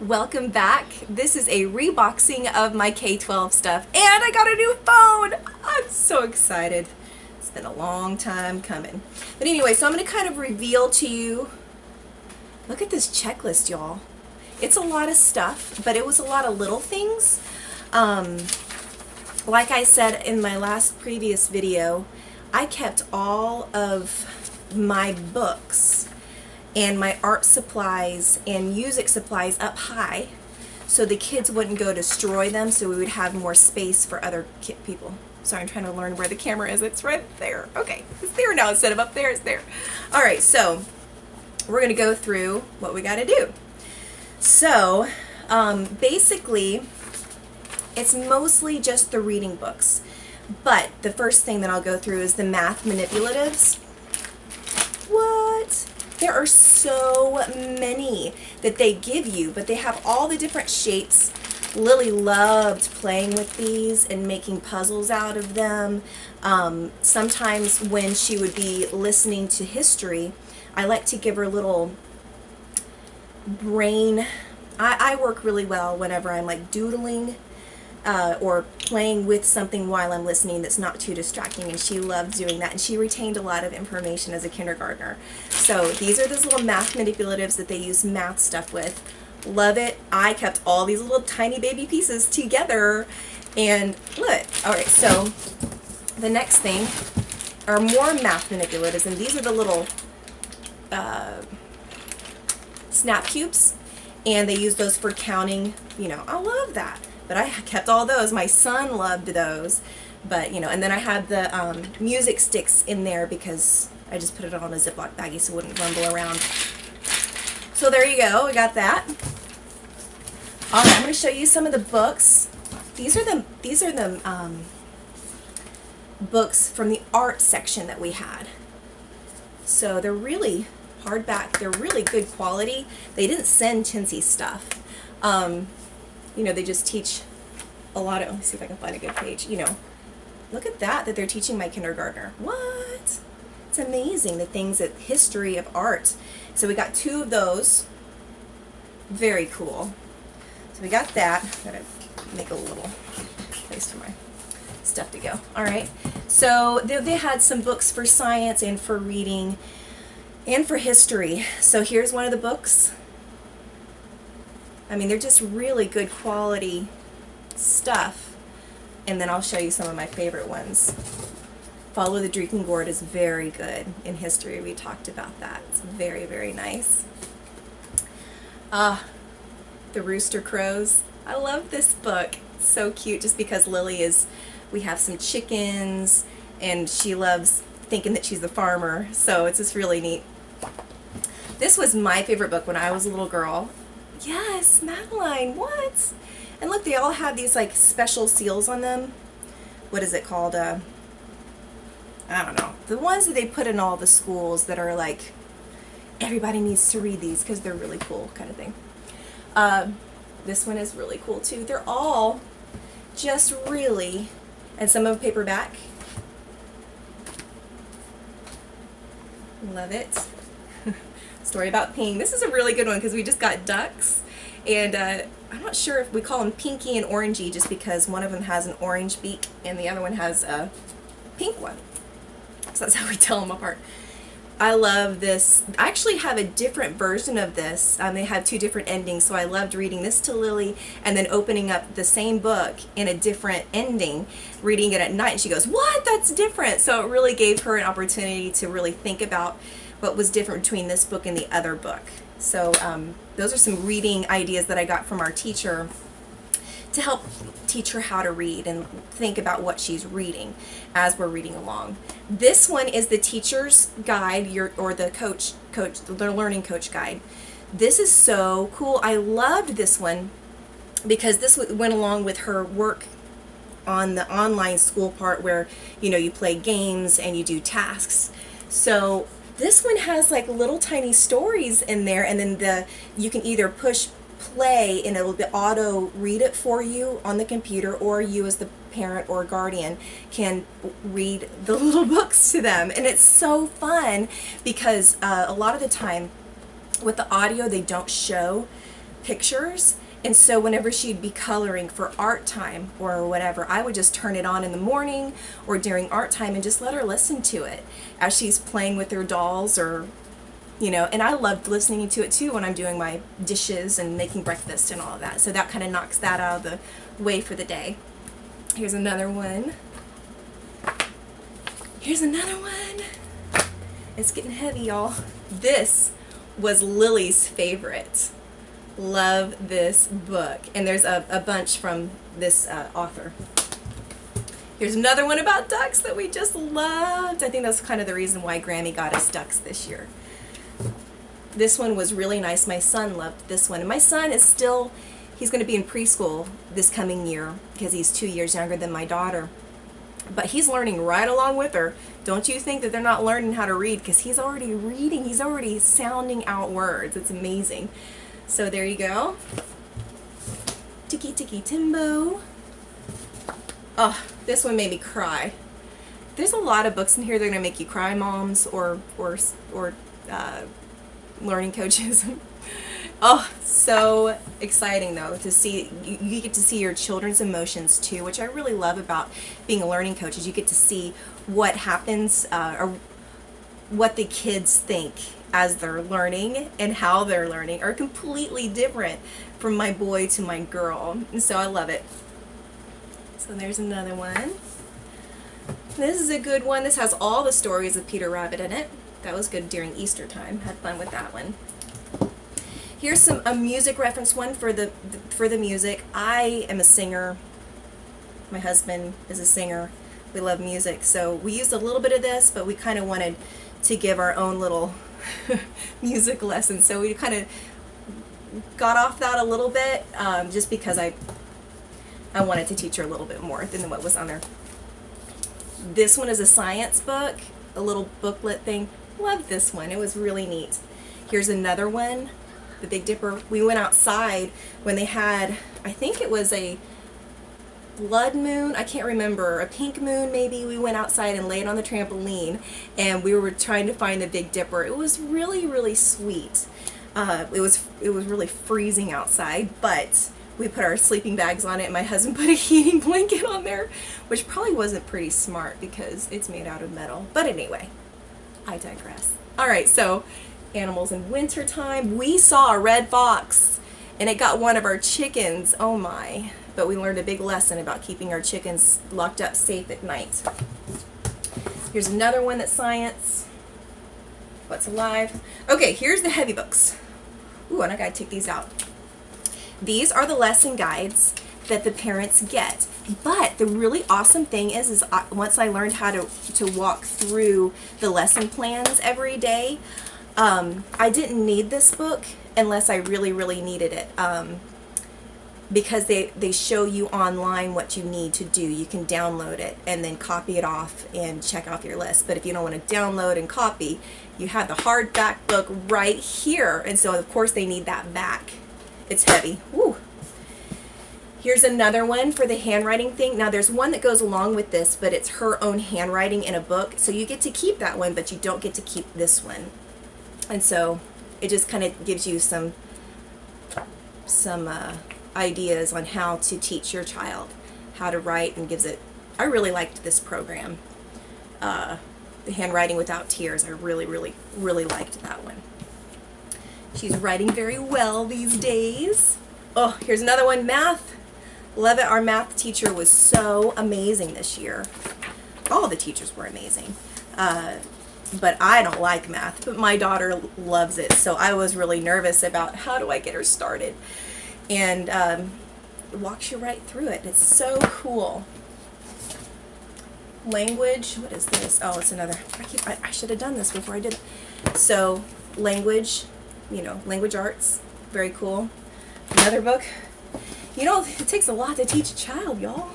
Welcome back. This is a reboxing of my K12 stuff, and I got a new phone. I'm so excited. It's been a long time coming. But anyway, so I'm going to kind of reveal to you, look at this checklist, y'all. It's a lot of stuff, but it was a lot of little things. Like I said in my previous video, I kept all of my books and my art supplies and music supplies up high so the kids wouldn't go destroy them, so we would have more space for other people. Sorry, I'm trying to learn where the camera is. It's right there. Okay, it's there now. Instead of up there, it's there. All right, so we're going to go through what we got to do. So basically, it's mostly just the reading books. But the first thing that I'll go through is the math manipulatives. What? There are so many that they give you, but they have all the different shapes. Lily loved playing with these and making puzzles out of them. Sometimes when she would be listening to history, I like to give her little brain. I work really well whenever I'm like doodling or playing with something while I'm listening that's not too distracting, and she loved doing that, and she retained a lot of information as a kindergartner. So these are those little math manipulatives that they use math stuff with. Love it. I kept all these little tiny baby pieces together, and look. All right, so the next thing are more math manipulatives, and these are the little snap cubes, and they use those for counting. I love that. But I kept all those. My son loved those. But, and then I had the music sticks in there because I just put it on a Ziploc baggie so it wouldn't rumble around. So there you go. We got that. All right, I'm going to show you some of the books. These are the books from the art section that we had. So they're really hardback. They're really good quality. They didn't send Tinsy stuff. They just teach a lot of, let me see if I can find a good page, look at that they're teaching my kindergartner. What? It's amazing, the things that, history of art. So we got 2 of those. Very cool. So we got that. Gotta make a little place for my stuff to go. All right. So they had some books for science and for reading and for history. So here's one of the books. I mean, they're just really good quality stuff. And then I'll show you some of my favorite ones. Follow the Drinking Gourd is very good. In history, we talked about that. It's very, very nice. The Rooster Crows. I love this book. It's so cute just because we have some chickens, and she loves thinking that she's a farmer. So it's just really neat. This was my favorite book when I was a little girl. Yes, Madeline, what? And look, they all have these like special seals on them. What is it called? I don't know. The ones that they put in all the schools that are like, everybody needs to read these because they're really cool kind of thing. This one is really cool too. They're all just really, and some of them paperback. Love it. Story about Ping. This is a really good one because we just got ducks, and I'm not sure if we call them Pinky and Orangey just because one of them has an orange beak and the other one has a pink one. So that's how we tell them apart. I love this. I actually have a different version of this. They have 2 different endings, so I loved reading this to Lily and then opening up the same book in a different ending, reading it at night, and she goes, "What? That's different." So it really gave her an opportunity to really think about what was different between this book and the other book. So those are some reading ideas that I got from our teacher to help teach her how to read and think about what she's reading as we're reading along. This one is the teacher's guide, or the learning coach guide. This is so cool. I loved this one because this went along with her work on the online school part where you play games and you do tasks. So this one has like little tiny stories in there, and then you can either push play and it'll auto read it for you on the computer, or you as the parent or guardian can read the little books to them. And it's so fun because a lot of the time with the audio they don't show pictures. And so whenever she'd be coloring for art time or whatever, I would just turn it on in the morning or during art time and just let her listen to it as she's playing with her dolls, or, you know, and I loved listening to it too when I'm doing my dishes and making breakfast and all of that. So that kind of knocks that out of the way for the day. Here's another one. Here's another one. It's getting heavy, y'all. This was Lily's favorite. Love this book. And there's a bunch from this author. Here's another one about ducks that we just loved. I think that's kind of the reason why Grammy got us ducks this year. This one was really nice. My son loved this one. And my son is still, he's going to be in preschool this coming year because he's 2 years younger than my daughter. But he's learning right along with her. Don't you think that they're not learning how to read, because he's already reading. He's already sounding out words. It's amazing. So there you go. Tiki Tiki Timbo. Oh, this one made me cry. There's a lot of books in here that are going to make you cry, moms or learning coaches. Oh, so exciting though to see, you get to see your children's emotions too, which I really love about being a learning coach, is you get to see what happens or what the kids think as they're learning, and how they're learning are completely different from my boy to my girl, and so I love it. So there's another one. This is a good one. This has all the stories of Peter Rabbit in it. That was good during Easter time. Had fun with that one. Here's a music reference one for the music. I am a singer. My husband is a singer. We love music, so we used a little bit of this, but we kind of wanted to give our own little music lesson. So we kind of got off that a little bit, just because I wanted to teach her a little bit more than what was on there. This one is a science book, a little booklet thing. Loved this one. It was really neat. Here's another one. The Big Dipper. We went outside when they had, I think it was a blood moon, I can't remember, a pink moon maybe. We went outside and laid on the trampoline and we were trying to find the Big Dipper. It was really, really sweet. It was really freezing outside, but we put our sleeping bags on it, and my husband put a heating blanket on there, which probably wasn't pretty smart because it's made out of metal. But anyway, I digress. All right, so animals in wintertime. We saw a red fox and it got one of our chickens. Oh my. But we learned a big lesson about keeping our chickens locked up safe at night. Here's another one that's science. What's alive? Okay, here's the heavy books. Ooh, and I gotta take these out. These are the lesson guides that the parents get. But the really awesome thing is once I learned how to walk through the lesson plans every day, I didn't need this book unless I really, really needed it, because they show you online what you need to do. You can download it and then copy it off and check off your list. But if you don't want to download and copy, you have the hardback book right here. And so, of course, they need that back. It's heavy. Woo. Here's another one for the handwriting thing. Now, there's one that goes along with this, but it's her own handwriting in a book. So you get to keep that one, but you don't get to keep this one. And so it just kind of gives you some ideas on how to teach your child how to write, and gives it, I really liked this program. The Handwriting Without Tears, I really, really, really liked that one. She's writing very well these days. Oh, here's another one, math. Love it. Our math teacher was so amazing this year. All the teachers were amazing. But I don't like math, but my daughter loves it. So I was really nervous about how do I get her started. And walks you right through it. It's so cool. Language, what is this? Oh, it's another, I should have done this before I did it. So language, language arts, very cool. Another book. It takes a lot to teach a child, y'all.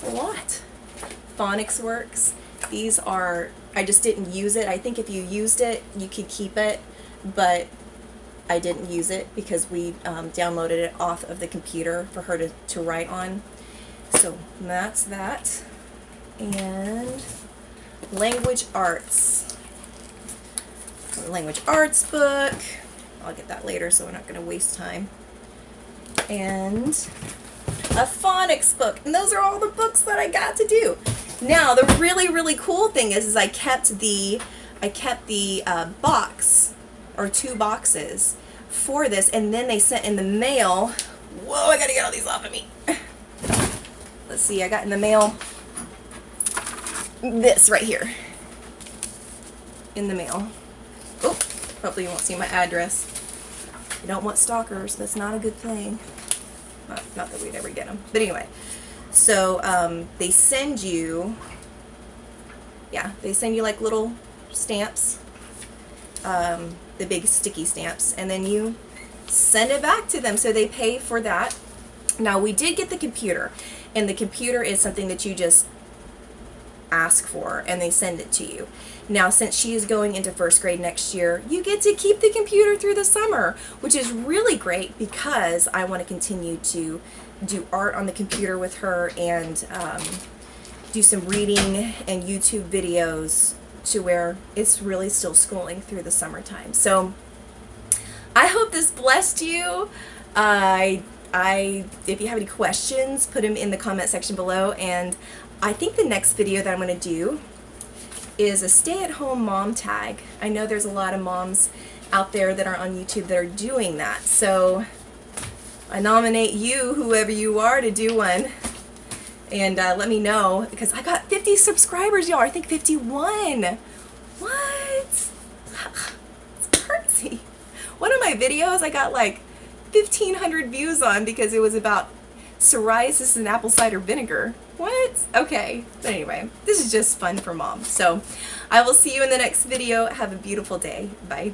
A lot. Phonics Works. These are, I just didn't use it. I think if you used it, you could keep it, but I didn't use it because we downloaded it off of the computer for her to write on. So that's that. And language arts. Language arts book. I'll get that later, so we're not going to waste time. and a phonics book. And those are all the books that I got to do. Now, the really, really cool thing is I kept the box, or 2 boxes for this, and then they sent in the mail. Whoa, I gotta get all these off of me. Let's see, I got in the mail this right here. In the mail. Oh, hopefully you won't see my address. You don't want stalkers. That's not a good thing. Not that we'd ever get them. But anyway, so they send you, they send you like little stamps, the big sticky stamps, and then you send it back to them. So they pay for that. Now, we did get the computer, and the computer is something that you just ask for and they send it to you. Now, since she is going into 1st grade next year, you get to keep the computer through the summer, which is really great because I want to continue to do art on the computer with her and do some reading and YouTube videos to where it's really still schooling through the summertime. So I hope this blessed you. If you have any questions, put them in the comment section below, and I think the next video that I'm going to do is a stay-at-home mom tag. I know there's a lot of moms out there that are on YouTube that are doing that, so I nominate you, whoever you are, to do one, and let me know, because I got 50 subscribers, y'all. I think 51. What? It's crazy. One of my videos I got like 1,500 views on because it was about psoriasis and apple cider vinegar. What? Okay. But anyway, this is just fun for mom. So I will see you in the next video. Have a beautiful day. Bye.